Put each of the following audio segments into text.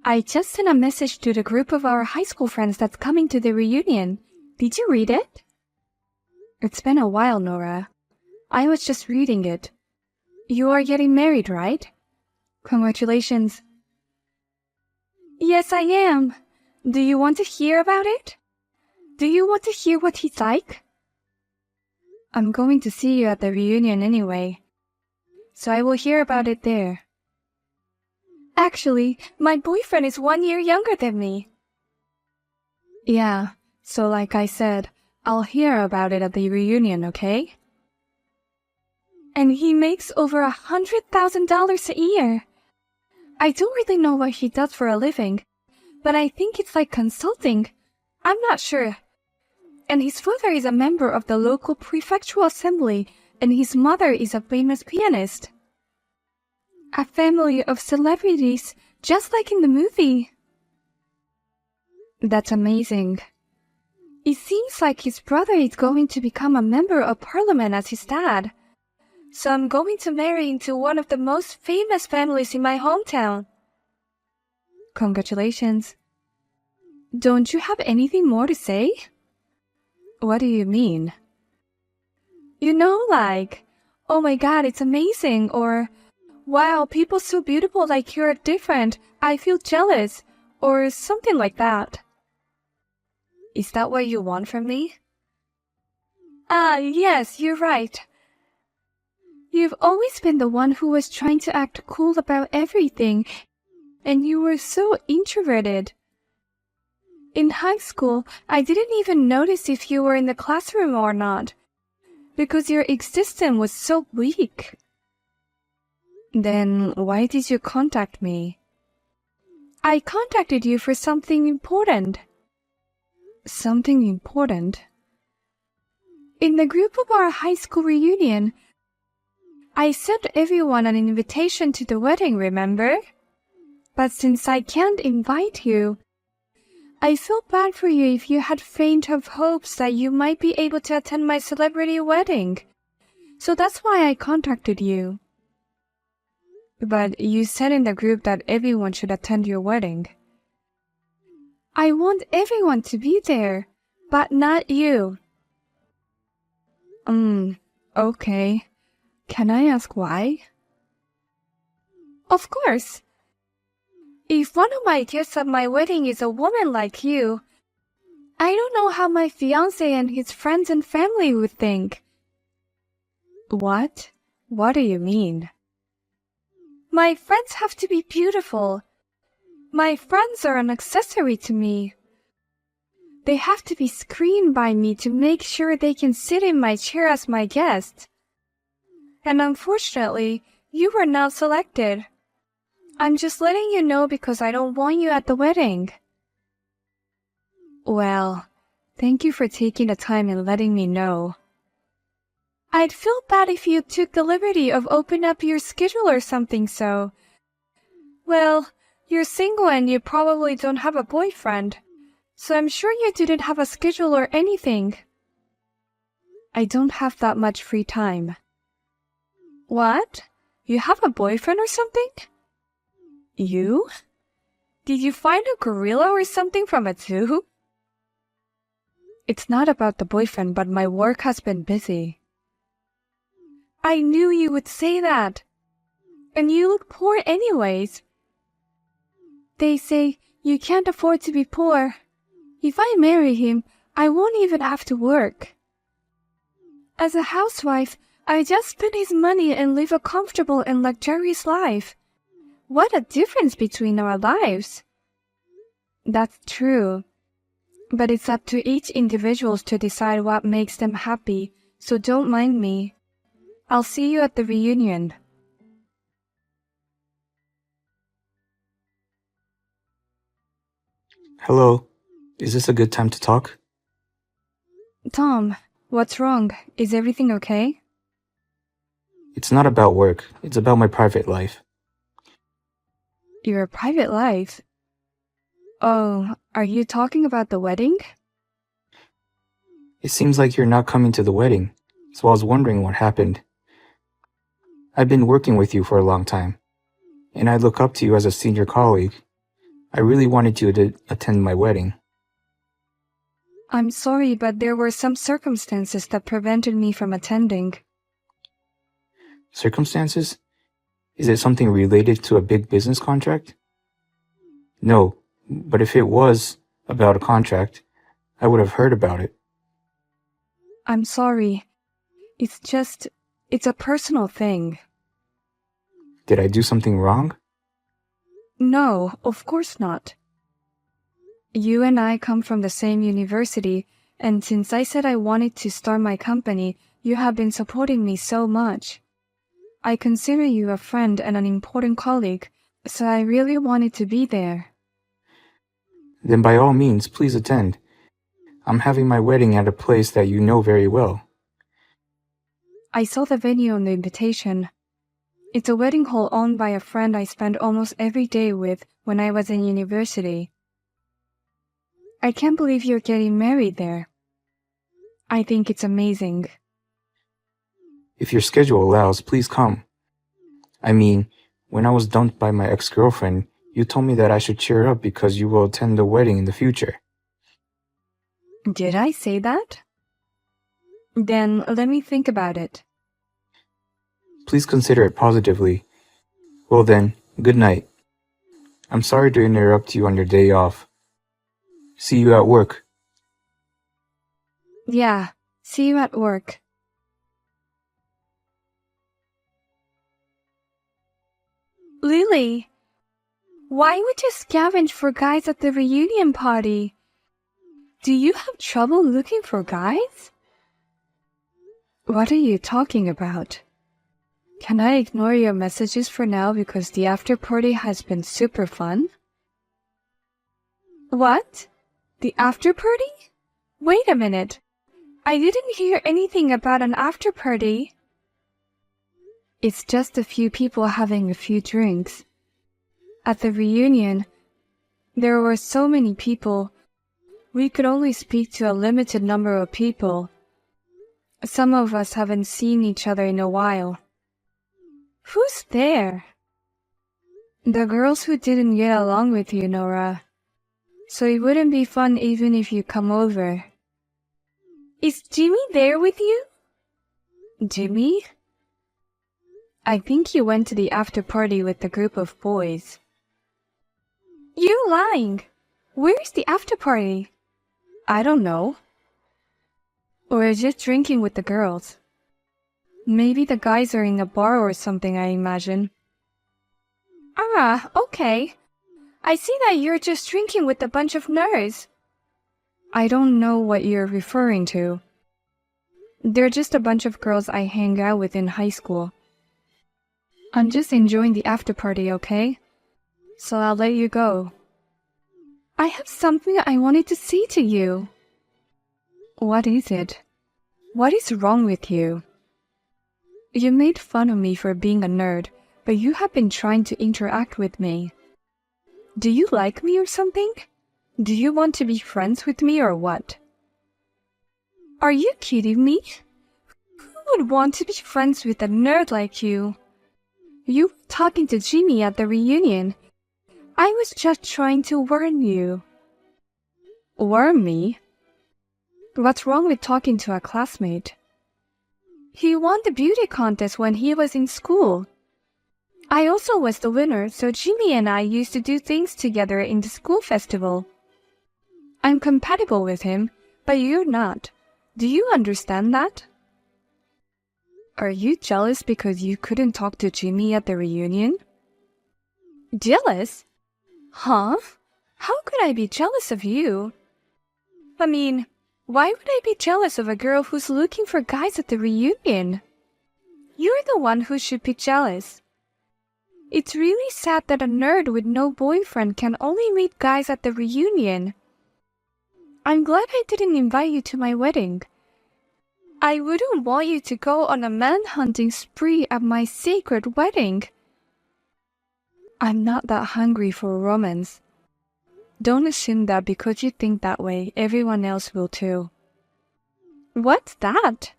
I just sent a message to the group of our high school friends that's coming to the reunion. Did you read it? It's been a while, Nora. I was just reading it. You are getting married, right? Congratulations. Yes, I am. Do you want to hear about it? Do you want to hear what he's like? I'm going to see you at the reunion anyway, so I will hear about it there. Actually, my boyfriend is 1 year younger than me. Yeah, so like I said, I'll hear about it at the reunion, okay? And he makes over $100,000 a year. I don't really know what he does for a living, but I think it's like consulting. I'm not sure. And his father is a member of the local prefectural assembly, and his mother is a famous pianist. A family of celebrities, just like in the movie. That's amazing. It seems like his brother is going to become a member of parliament as his dad. So I'm going to marry into one of the most famous families in my hometown. Congratulations. Don't you have anything more to say? What do you mean? You know, like, oh my god, it's amazing, or wow, people so beautiful like you're different, I feel jealous, or something like that. Is that what you want from me? Yes, you're right. You've always been the one who was trying to act cool about everything, and you were so introverted. In high school, I didn't even notice if you were in the classroom or not, because your existence was so weak. Then why did you contact me? I contacted you for something important. Something important? In the group of our high school reunion, I sent everyone an invitation to the wedding, remember? But since I can't invite you, I felt bad for you if you had faint of hopes that you might be able to attend my celebrity wedding. So that's why I contacted you. But you said in the group that everyone should attend your wedding. I want everyone to be there, but not you. Okay. Can I ask why? Of course. If one of my guests at my wedding is a woman like you, I don't know how my fiancé and his friends and family would think. What? What do you mean? My friends have to be beautiful. My friends are an accessory to me. They have to be screened by me to make sure they can sit in my chair as my guest. And unfortunately, you were not selected. I'm just letting you know because I don't want you at the wedding. Well, thank you for taking the time and letting me know. I'd feel bad if you took the liberty of opening up your schedule or something, so... Well, you're single and you probably don't have a boyfriend, so I'm sure you didn't have a schedule or anything. I don't have that much free time. What? You have a boyfriend or something? You? Did you find a gorilla or something from a zoo? It's not about the boyfriend, but my work has been busy. I knew you would say that. And you look poor anyways. They say you can't afford to be poor. If I marry him, I won't even have to work. As a housewife, I just spend his money and live a comfortable and luxurious life. What a difference between our lives. That's true. But it's up to each individual to decide what makes them happy, so don't mind me. I'll see you at the reunion. Hello. Is this a good time to talk? Tom, what's wrong? Is everything okay? It's not about work. It's about my private life. Your private life? Oh, are you talking about the wedding? It seems like you're not coming to the wedding, so I was wondering what happened. I've been working with you for a long time, and I look up to you as a senior colleague. I really wanted you to attend my wedding. I'm sorry, but there were some circumstances that prevented me from attending. Circumstances? Is it something related to a big business contract? No, but if it was about a contract, I would have heard about it. I'm sorry. It's a personal thing. Did I do something wrong? No, of course not. You and I come from the same university, and since I said I wanted to start my company, you have been supporting me so much. I consider you a friend and an important colleague, so I really wanted to be there. Then by all means, please attend. I'm having my wedding at a place that you know very well. I saw the venue on the invitation. It's a wedding hall owned by a friend I spent almost every day with when I was in university. I can't believe you're getting married there. I think it's amazing. If your schedule allows, please come. I mean, when I was dumped by my ex-girlfriend, you told me that I should cheer up because you will attend the wedding in the future. Did I say that? Then let me think about it. Please consider it positively. Well then, good night. I'm sorry to interrupt you on your day off. See you at work. Yeah, see you at work. Lily, why would you scavenge for guys at the reunion party? Do you have trouble looking for guys? What are you talking about? Can I ignore your messages for now because the after party has been super fun? What? The after party? Wait a minute. I didn't hear anything about an after party. It's just a few people having a few drinks. At the reunion, there were so many people. We could only speak to a limited number of people. Some of us haven't seen each other in a while. Who's there? The girls who didn't get along with you, Nora. So it wouldn't be fun even if you come over. Is Jimmy there with you? Jimmy? I think he went to the after party with a group of boys. You're lying. Where's the after party? I don't know. Or just drinking with the girls. Maybe the guys are in a bar or something, I imagine. Ah, okay. I see that you're just drinking with a bunch of nerds. I don't know what you're referring to. They're just a bunch of girls I hang out with in high school. I'm just enjoying the after party, okay? So I'll let you go. I have something I wanted to say to you. What is it? What is wrong with you? You made fun of me for being a nerd, but you have been trying to interact with me. Do you like me or something? Do you want to be friends with me or what? Are you kidding me? Who would want to be friends with a nerd like you? You were talking to Jimmy at the reunion. I was just trying to warn you. Warn me? What's wrong with talking to a classmate? He won the beauty contest when he was in school. I also was the winner, so Jimmy and I used to do things together in the school festival. I'm compatible with him, but you're not. Do you understand that? Are you jealous because you couldn't talk to Jimmy at the reunion? Jealous? Huh? How could I be jealous of you? I mean, why would I be jealous of a girl who's looking for guys at the reunion? You're the one who should be jealous. It's really sad that a nerd with no boyfriend can only meet guys at the reunion. I'm glad I didn't invite you to my wedding. I wouldn't want you to go on a manhunting spree at my sacred wedding. I'm not that hungry for romance. Don't assume that because you think that way, everyone else will too. What's that?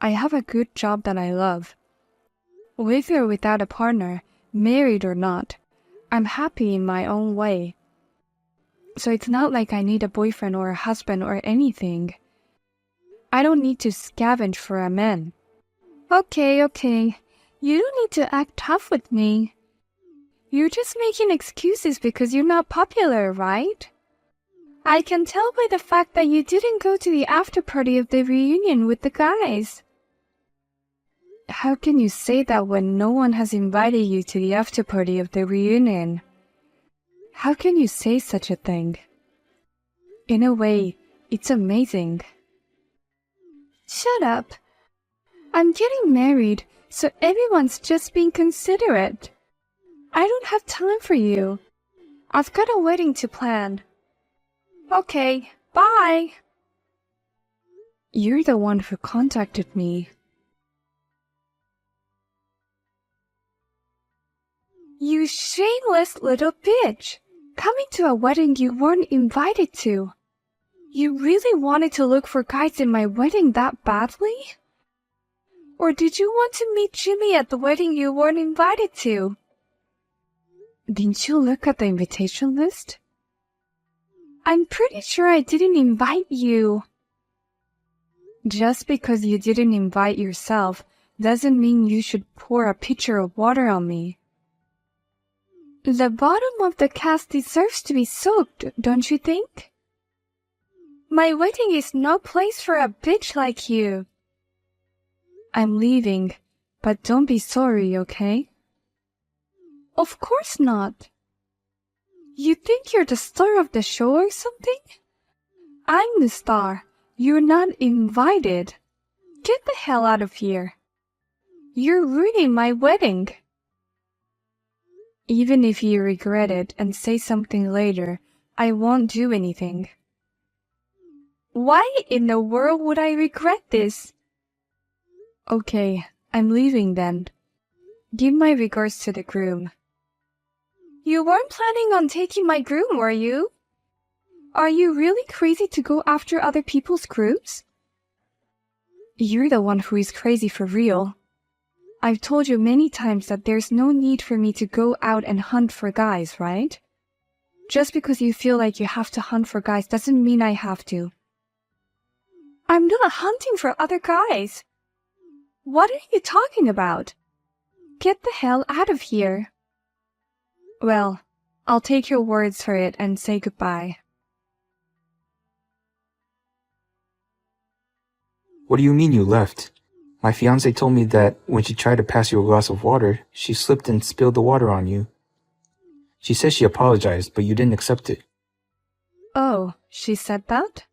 I have a good job that I love. With or without a partner, married or not, I'm happy in my own way. So it's not like I need a boyfriend or a husband or anything. I don't need to scavenge for a man. Okay. You don't need to act tough with me. You're just making excuses because you're not popular, right? I can tell by the fact that you didn't go to the after party of the reunion with the guys. How can you say that when no one has invited you to the after party of the reunion? How can you say such a thing? In a way, it's amazing. Shut up. I'm getting married, so everyone's just being considerate. I don't have time for you. I've got a wedding to plan. Okay, bye. You're the one who contacted me. You shameless little bitch! Coming to a wedding you weren't invited to. You really wanted to look for guys in my wedding that badly? Or did you want to meet Jimmy at the wedding you weren't invited to? Didn't you look at the invitation list? I'm pretty sure I didn't invite you. Just because you didn't invite yourself doesn't mean you should pour a pitcher of water on me. The bottom of the cast deserves to be soaked, don't you think? My wedding is no place for a bitch like you. I'm leaving, but don't be sorry, okay? Of course not. You think you're the star of the show or something? I'm the star. You're not invited. Get the hell out of here. You're ruining my wedding. Even if you regret it and say something later, I won't do anything. Why in the world would I regret this? Okay, I'm leaving then. Give my regards to the groom. You weren't planning on taking my groom, were you? Are you really crazy to go after other people's grooms? You're the one who is crazy for real. I've told you many times that there's no need for me to go out and hunt for guys, right? Just because you feel like you have to hunt for guys doesn't mean I have to. I'm not hunting for other guys. What are you talking about? Get the hell out of here. Well, I'll take your words for it and say goodbye. What do you mean you left? My fiancée told me that when she tried to pass you a glass of water, she slipped and spilled the water on you. She said she apologized, but you didn't accept it. Oh, she said that?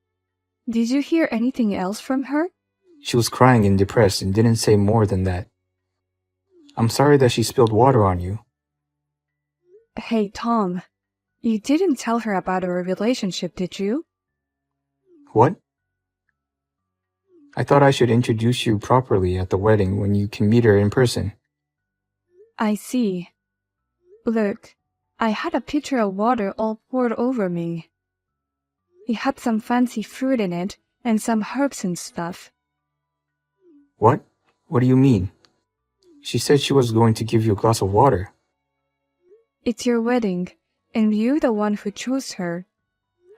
Did you hear anything else from her? She was crying and depressed and didn't say more than that. I'm sorry that she spilled water on you. Hey, Tom, you didn't tell her about our relationship, did you? What? I thought I should introduce you properly at the wedding when you can meet her in person. I see. Look, I had a pitcher of water all poured over me. It had some fancy fruit in it and some herbs and stuff. What? What do you mean? She said she was going to give you a glass of water. It's your wedding, and you're the one who chose her.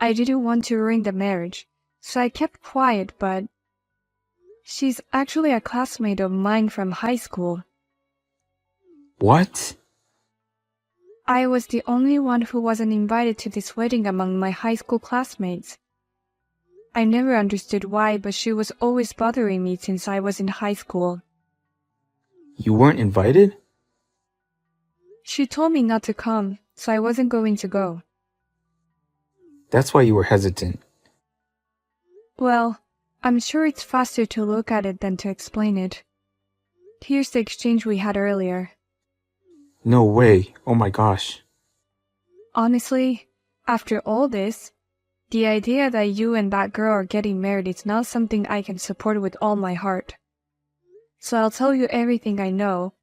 I didn't want to ruin the marriage, so I kept quiet, but she's actually a classmate of mine from high school. What? I was the only one who wasn't invited to this wedding among my high school classmates. I never understood why, but she was always bothering me since I was in high school. You weren't invited? She told me not to come, so I wasn't going to go. That's why you were hesitant. Well, I'm sure it's faster to look at it than to explain it. Here's the exchange we had earlier. No way. Oh my gosh. Honestly, after all this, the idea that you and that girl are getting married is not something I can support with all my heart. So I'll tell you everything I know,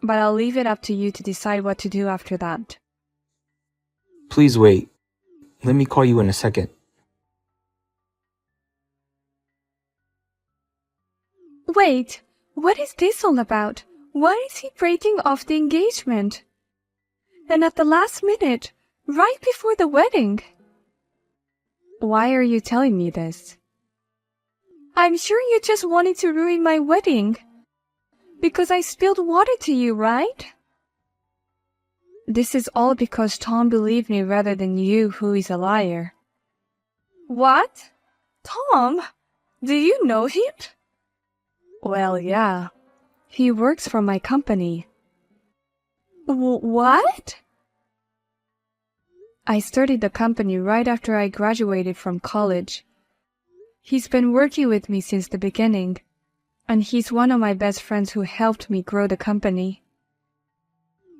but I'll leave it up to you to decide what to do after that. Please wait. Let me call you in a second. Wait, what is this all about? Why is he breaking off the engagement? And at the last minute, right before the wedding. Why are you telling me this? I'm sure you just wanted to ruin my wedding. Because I spilled water to you, right? This is all because Tom believed me rather than you, who is a liar. What? Tom? Do you know him? Well, yeah. He works for my company. What? I started the company right after I graduated from college. He's been working with me since the beginning, and he's one of my best friends who helped me grow the company.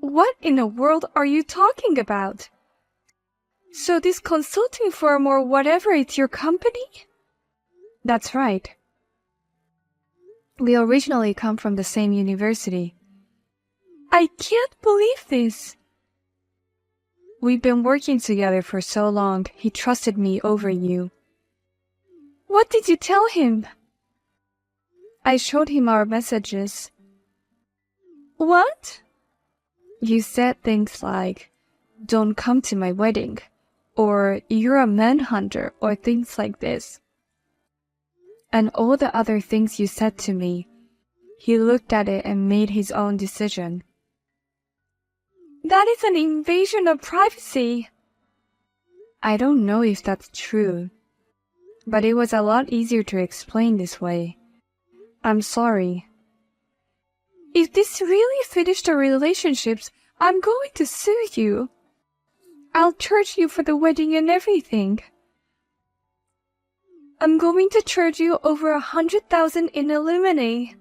What in the world are you talking about? So this consulting firm or whatever, it's your company? That's right. We originally come from the same university. I can't believe this. We've been working together for so long, he trusted me over you. What did you tell him? I showed him our messages. What? You said things like, "Don't come to my wedding," or "You're a manhunter," or things like this. And all the other things you said to me. He looked at it and made his own decision. That is an invasion of privacy. I don't know if that's true, but it was a lot easier to explain this way. I'm sorry. If this really finished our relationships, I'm going to sue you. I'll charge you for the wedding and everything. I'm going to charge you over 100,000 in alimony.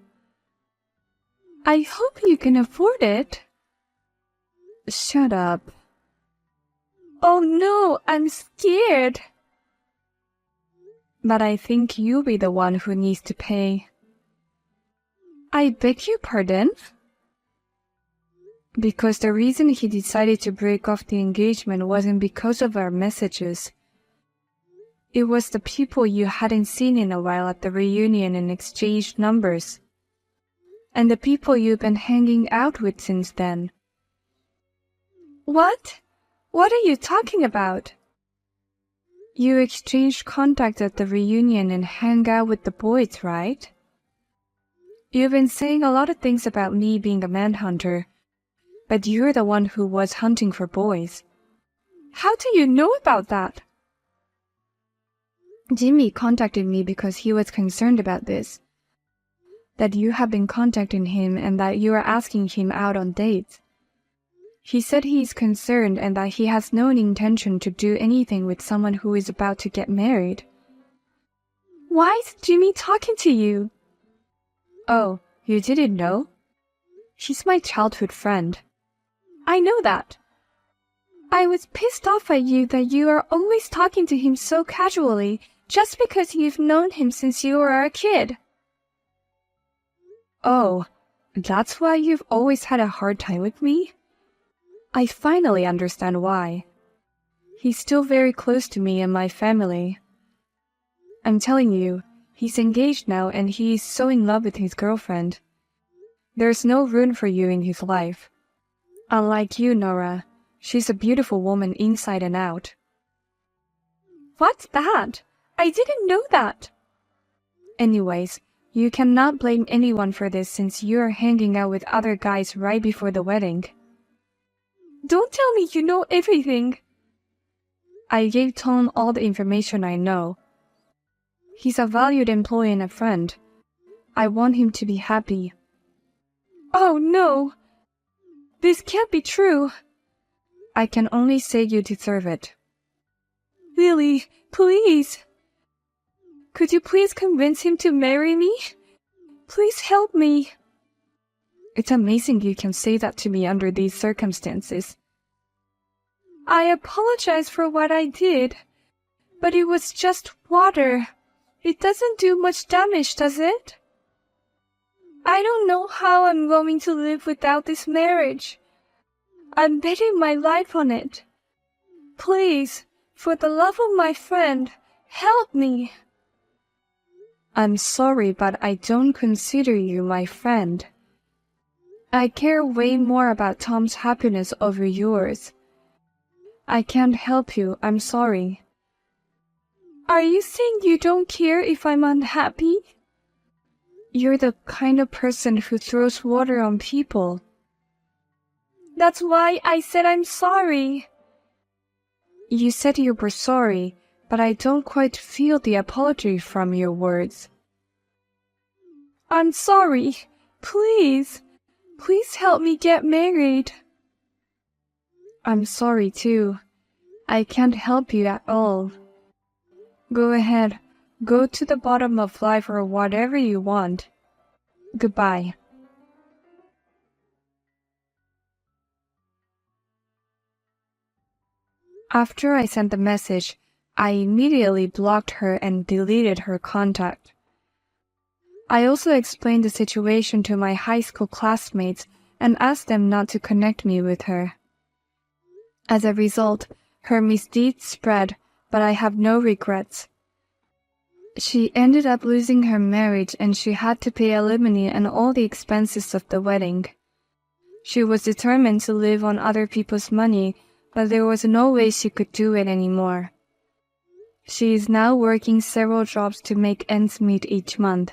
I hope you can afford it. Shut up. Oh no, I'm scared. But I think you'll be the one who needs to pay. I beg your pardon? Because the reason he decided to break off the engagement wasn't because of our messages. It was the people you hadn't seen in a while at the reunion and exchanged numbers. And the people you've been hanging out with since then. What? What are you talking about? You exchanged contact at the reunion and hang out with the boys, right? You've been saying a lot of things about me being a manhunter, but you're the one who was hunting for boys. How do you know about that? Jimmy contacted me because he was concerned about this. That you have been contacting him and that you are asking him out on dates. He said he is concerned and that he has no intention to do anything with someone who is about to get married. Why is Jimmy talking to you? Oh, you didn't know? He's my childhood friend. I know that. I was pissed off at you that you are always talking to him so casually just because you've known him since you were a kid. Oh, that's why you've always had a hard time with me? I finally understand why. He's still very close to me and my family. I'm telling you, he's engaged now and he is so in love with his girlfriend. There's no room for you in his life. Unlike you, Nora, she's a beautiful woman inside and out. What's that? I didn't know that. Anyways, you cannot blame anyone for this since you are hanging out with other guys right before the wedding. Don't tell me you know everything. I gave Tom all the information I know. He's a valued employee and a friend. I want him to be happy. Oh no! This can't be true. I can only say you deserve it. Lily, please. Could you please convince him to marry me? Please help me. It's amazing you can say that to me under these circumstances. I apologize for what I did, but it was just water. It doesn't do much damage, does it? I don't know how I'm going to live without this marriage. I'm betting my life on it. Please, for the love of my friend, help me. I'm sorry, but I don't consider you my friend. I care way more about Tom's happiness over yours. I can't help you, I'm sorry. Are you saying you don't care if I'm unhappy? You're the kind of person who throws water on people. That's why I said I'm sorry. You said you were sorry, but I don't quite feel the apology from your words. I'm sorry. Please help me get married. I'm sorry too. I can't help you at all. Go ahead, go to the bottom of life or whatever you want. Goodbye. After I sent the message, I immediately blocked her and deleted her contact. I also explained the situation to my high school classmates and asked them not to connect me with her. As a result, her misdeeds spread, but I have no regrets. She ended up losing her marriage and she had to pay alimony and all the expenses of the wedding. She was determined to live on other people's money, but there was no way she could do it anymore. She is now working several jobs to make ends meet each month.